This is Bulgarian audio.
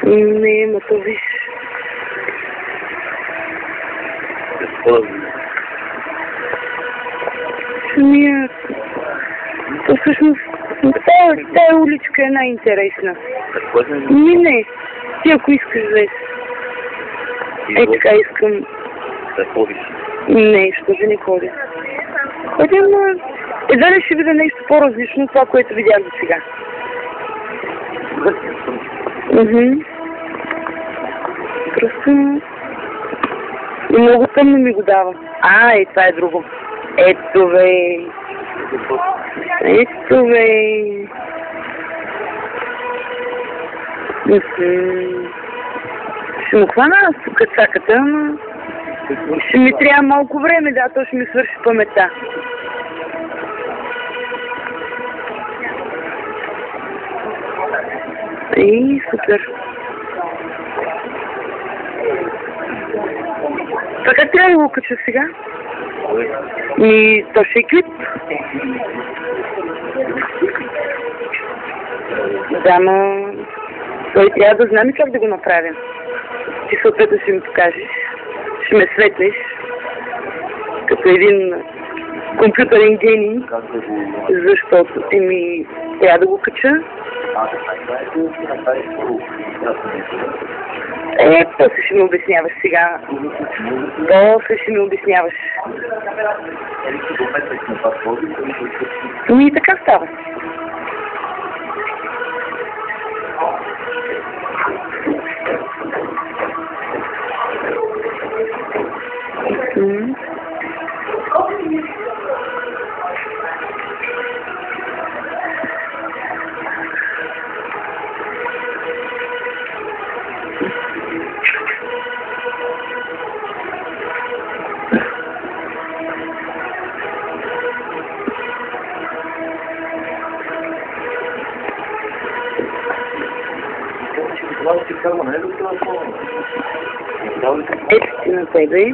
Не, ма то виж. Самият. То всъщност тая уличка е най-интересна. Не. Ти ако искаш да е така искам. Да ходиш? Не, ще да не ходя. Ходя, но едва ли ще видя нещо по-различно от това, което видях до сега. Просто и много тъмно ми го дава. Това е друго. Ето бе. Ето бе. Ще му хвана аз тук цаката, но ще ми трябва малко време, да, то ще ми свърши паметта. Супер. Така трябва да го кача сега? То ще е клип. Да, но той трябва да знаме как да го направим. Ти съответно ще ми покажеш. Ще ме светнеш. Като един компютърен гений. Защото трябва да го кача. После ще ми обясняваш сега. После ще ми обясняваш. И така става. Ето ти на тебе.